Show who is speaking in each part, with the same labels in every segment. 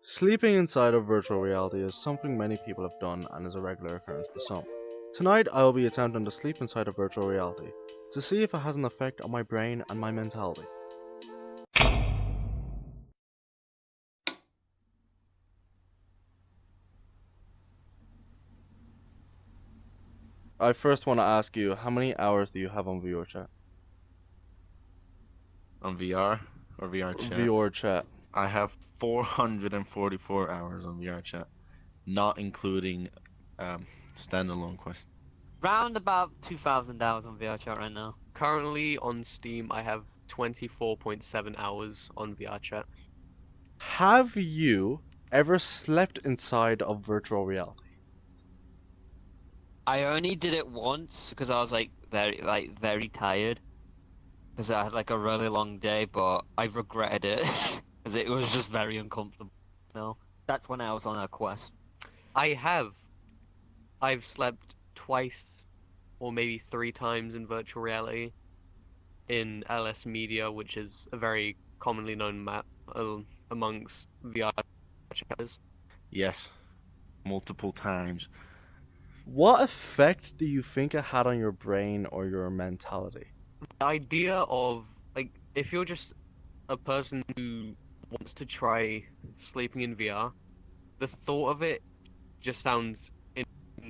Speaker 1: Sleeping inside of virtual reality is something many people have done and is a regular occurrence to some. Tonight I will be attempting to sleep inside of virtual reality to see if it has an effect on my brain and my mentality. I first want to ask you, how many hours do you have on VRChat?
Speaker 2: On VR or VR chat.
Speaker 1: VRChat.
Speaker 2: I have 444 hours on VR chat, not including standalone quest.
Speaker 3: Round about 2,000 hours on VRChat right now.
Speaker 4: Currently on Steam, I have 24.7 hours on VRChat.
Speaker 1: Have you ever slept inside of virtual reality?
Speaker 3: I only did it once because I was very tired because I had like a really long day, but I regretted it because it was just very uncomfortable. No, that's when I was on a quest.
Speaker 4: I've slept twice or maybe 3 times in virtual reality in LS Media, which is a very commonly known map amongst VR chatters.
Speaker 2: Yes, multiple times.
Speaker 1: What effect do you think it had on your brain or your mentality?
Speaker 4: The idea of, like, if you're just a person who wants to try sleeping in VR, the thought of it just sounds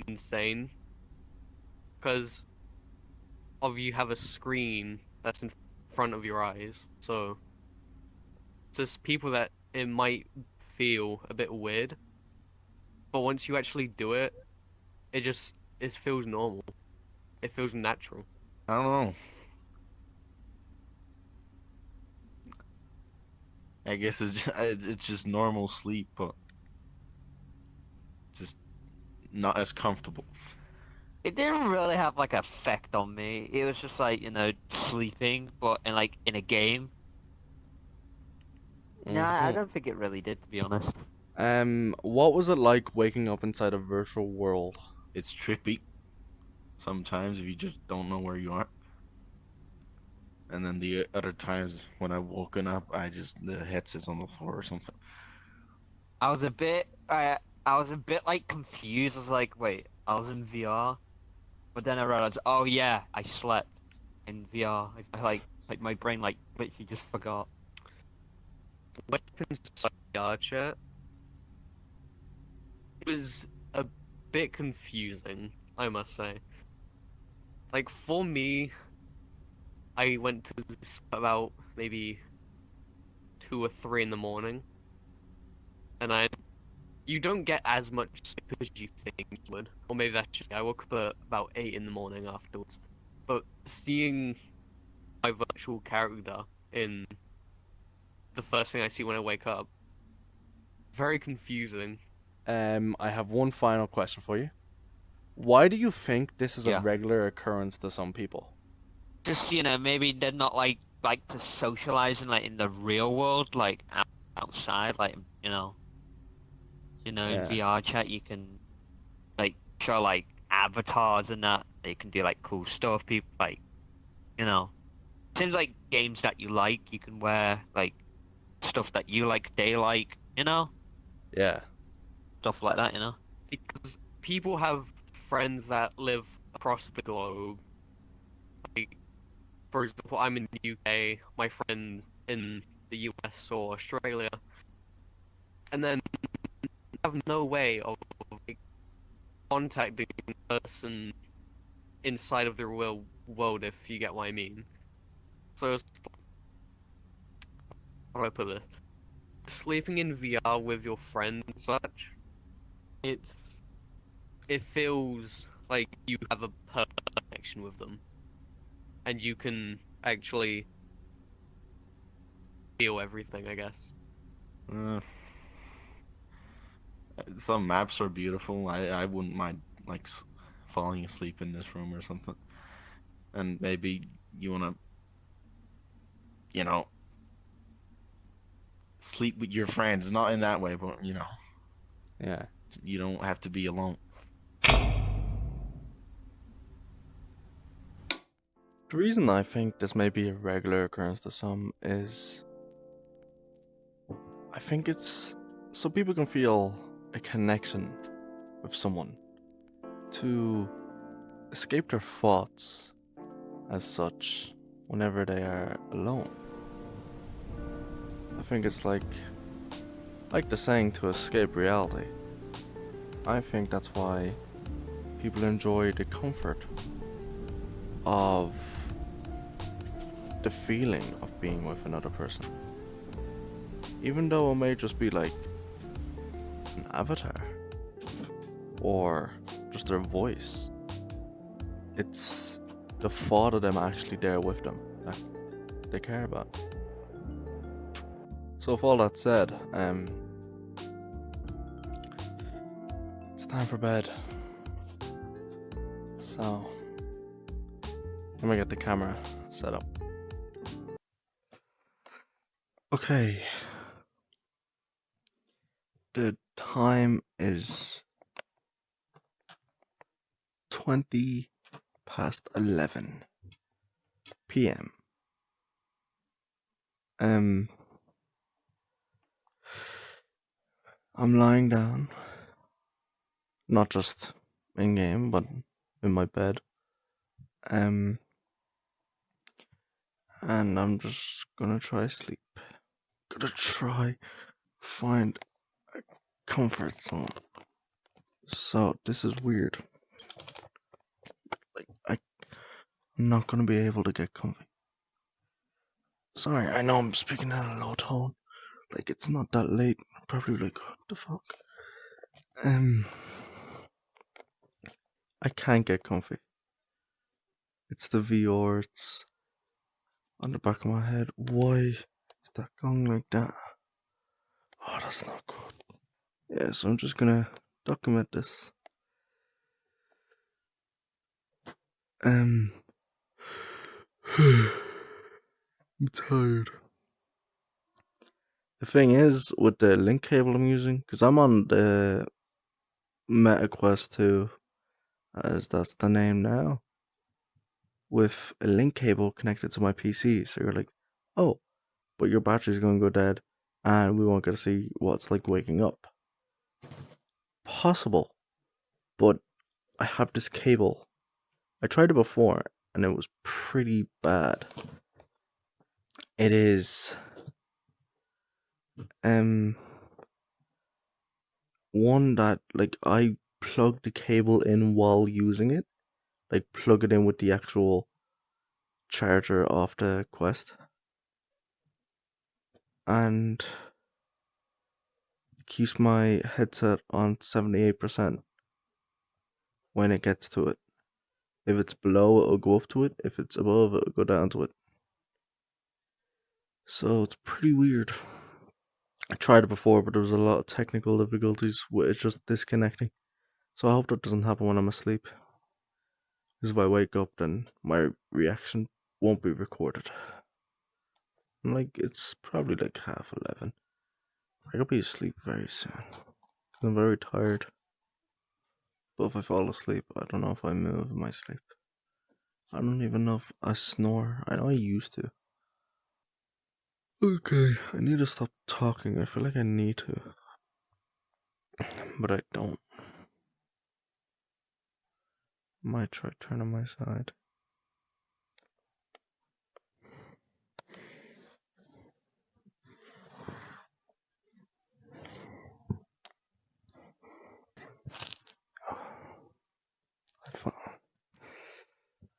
Speaker 4: insane. Because you have a screen that's in front of your eyes, so just people that it might feel a bit weird, but once you actually do it, it feels normal. It feels natural.
Speaker 2: I don't know. I guess it's just normal sleep, but just not as comfortable.
Speaker 3: It didn't really have like effect on me. It was just like, sleeping, but in a game. Nah, I
Speaker 1: Mhm.
Speaker 3: don't think it really did, to be honest.
Speaker 1: What was it like waking up inside a virtual world?
Speaker 2: It's trippy sometimes if you just don't know where you are. And then the other times when I've woken up, the headset's on the floor or something.
Speaker 3: I was a bit like confused. I was like, wait, I was in VR, but then I realized, oh yeah, I slept in VR. I like my brain literally just forgot.
Speaker 4: Weapons chat was a bit confusing, I must say. Like, for me, I went to sleep about maybe 2 or 3 in the morning, and you don't get as much sleep as you think you would, or maybe that's just I woke up at about 8 in the morning afterwards. But seeing my virtual character in the first thing I see when I wake up, very confusing.
Speaker 1: I have one final question for you. Why do you think this is a
Speaker 3: Yeah.
Speaker 1: regular occurrence to some people?
Speaker 3: Just maybe they're not like to socialize in the real world, outside, in
Speaker 1: Yeah.
Speaker 3: VR chat you can show avatars and that. They can do cool stuff. People you know, seems like games that you like. You can wear stuff that you like. They like,
Speaker 1: Yeah.
Speaker 3: stuff like that.
Speaker 4: Because people have friends that live across the globe. Like, for example, I'm in the UK, my friends in the US or Australia, and then have no way of like, contacting a person inside of the real world, if you get what I mean. So, how do I put this? Sleeping in VR with your friends and such, it's it feels like you have a personal connection with them, and you can actually feel everything, I guess.
Speaker 2: Uh, some maps are beautiful. I wouldn't mind falling asleep in this room or something. And maybe you wanna, you know, sleep with your friends. Not in that way, but
Speaker 1: Yeah.
Speaker 2: you don't have to be alone.
Speaker 1: The reason I think this may be a regular occurrence to some is I think it's so people can feel a connection with someone, to escape their thoughts as such whenever they are alone. I think it's like the saying to escape reality. I think that's why people enjoy the comfort of the feeling of being with another person. Even though it may just be like an avatar or just their voice. It's the thought of them actually there with them that they care about. So with all that said, it's time for bed. So let me get the camera set up. Okay. The time is 11 p.m. I'm lying down, not just in game, but in my bed. And I'm just gonna try sleep. Gonna try find a comfort zone. So this is weird. Like I'm not gonna be able to get comfy. Sorry, I know I'm speaking in a low tone. Like it's not that late. I'm probably like, what the fuck? I can't get comfy. It's the VR. It's on the back of my head. Why is that going like that? Oh, that's not good. Yeah, so I'm just gonna document this. I'm tired. The thing is, with the link cable I'm using, because I'm on the Meta Quest 2, as that's the name now, with a link cable connected to my PC. So you're like, oh, but your battery's gonna go dead, and we won't get to see what it's like waking up. Possible, but I have this cable. I tried it before, and it was pretty bad. It is one that like I plug the cable in while using it, like plug it in with the actual charger of the Quest, and it keeps my headset on 78% when it gets to it. If it's below, it'll go up to it. If it's above, it'll go down to it. So it's pretty weird. I tried it before, but there was a lot of technical difficulties with it just disconnecting. So I hope that doesn't happen when I'm asleep. Because if I wake up, then my reaction won't be recorded. Like, it's probably like 11:30. I could be asleep very soon. I'm very tired. But if I fall asleep, I don't know if I move in my sleep. I don't even know if I snore. I know I used to. Okay, I need to stop talking. I feel like I need to. But I don't. Might try turn on my side.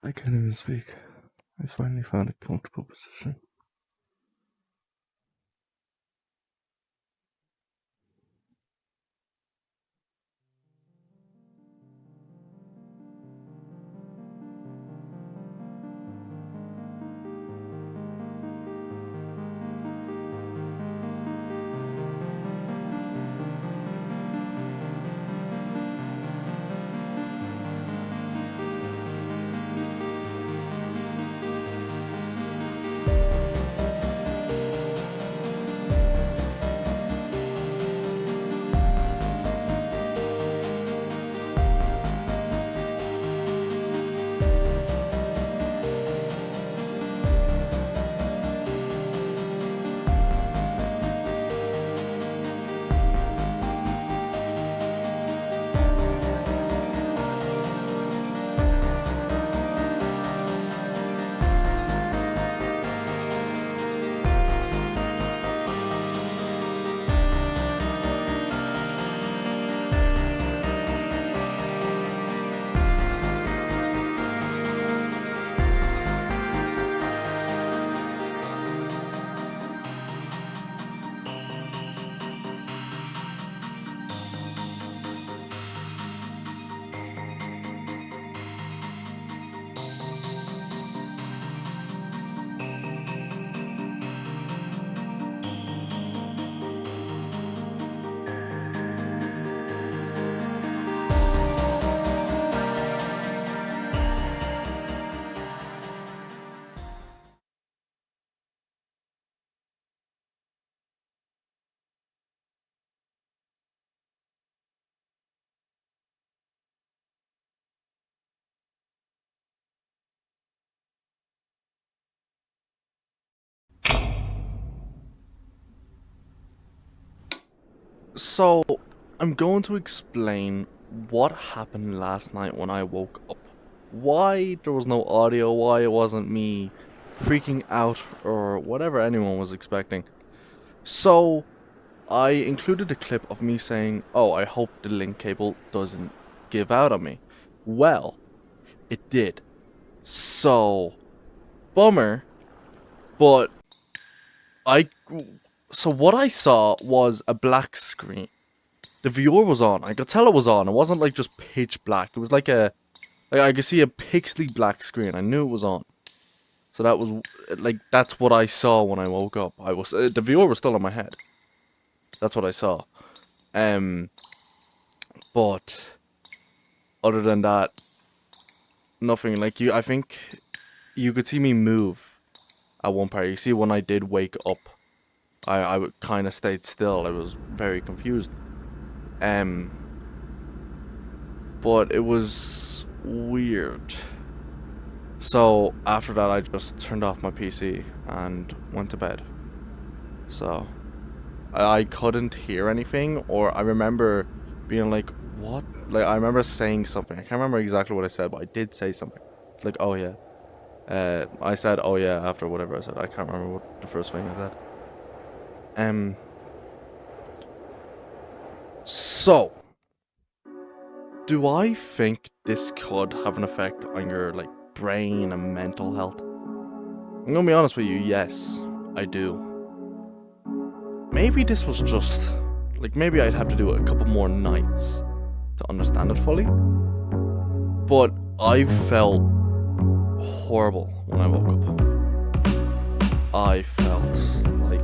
Speaker 1: I can't even speak. I finally found a comfortable position. So, I'm going to explain what happened last night when I woke up. Why there was no audio, why it wasn't me freaking out, or whatever anyone was expecting. So, I included a clip of me saying, oh, I hope the link cable doesn't give out on me. Well, it did. So, bummer, but I... So what I saw was a black screen. The viewer was on. I could tell it was on. It wasn't like just pitch black. It was like a... Like I could see a pixely black screen. I knew it was on. So that was... Like, that's what I saw when I woke up. I was... the viewer was still in my head. That's what I saw. But... Other than that... Nothing. Like, I think... You could see me move at one part. You see when I did wake up, I kind of stayed still. I was very confused. But it was weird. So after that, I just turned off my PC and went to bed. So I couldn't hear anything, or I remember being like, what? Like, I remember saying something. I can't remember exactly what I said, but I did say something. It's like, oh yeah. I said, oh yeah, after whatever I said. I can't remember what the first thing I said. So, do I think this could have an effect on your, like, brain and mental health? I'm gonna be honest with you, yes, I do. Maybe this was just, like, maybe I'd have to do it a couple more nights to understand it fully. But I felt horrible when I woke up. I felt like,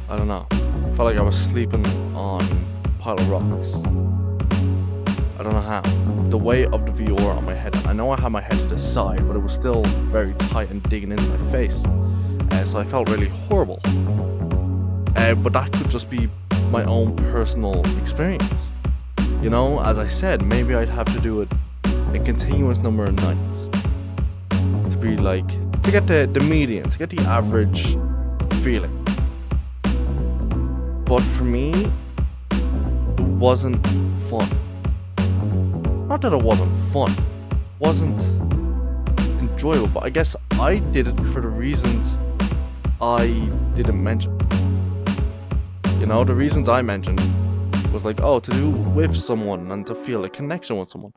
Speaker 1: I don't know, I felt like I was sleeping on a pile of rocks. I don't know how. The weight of the VR on my head, I know I had my head to the side, but it was still very tight and digging into my face. So I felt really horrible. But that could just be my own personal experience. You know, as I said, maybe I'd have to do it a continuous number of nights. To be like, to get the median, to get the average feeling. But for me, it wasn't fun. Not that it wasn't fun, wasn't enjoyable, but I guess I did it for the reasons I didn't mention. You know, the reasons I mentioned was like, oh, to do with someone and to feel a connection with someone.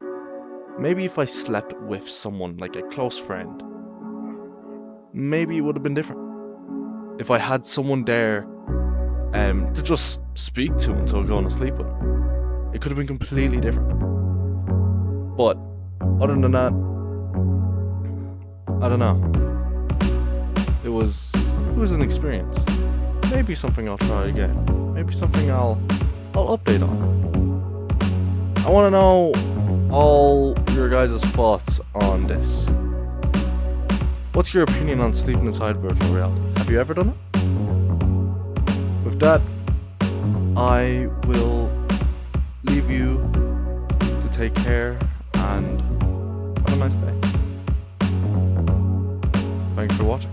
Speaker 1: Maybe if I slept with someone, like a close friend, maybe it would have been different. If I had someone there to just speak to until going to sleep with them, it could have been completely different. But other than that, I don't know. It was an experience. Maybe something I'll try again. Maybe something I'll update on. I want to know all your guys' thoughts on this. What's your opinion on sleeping inside virtual reality? Have you ever done it? With that, I will leave you to take care and have a nice day. Thanks for watching.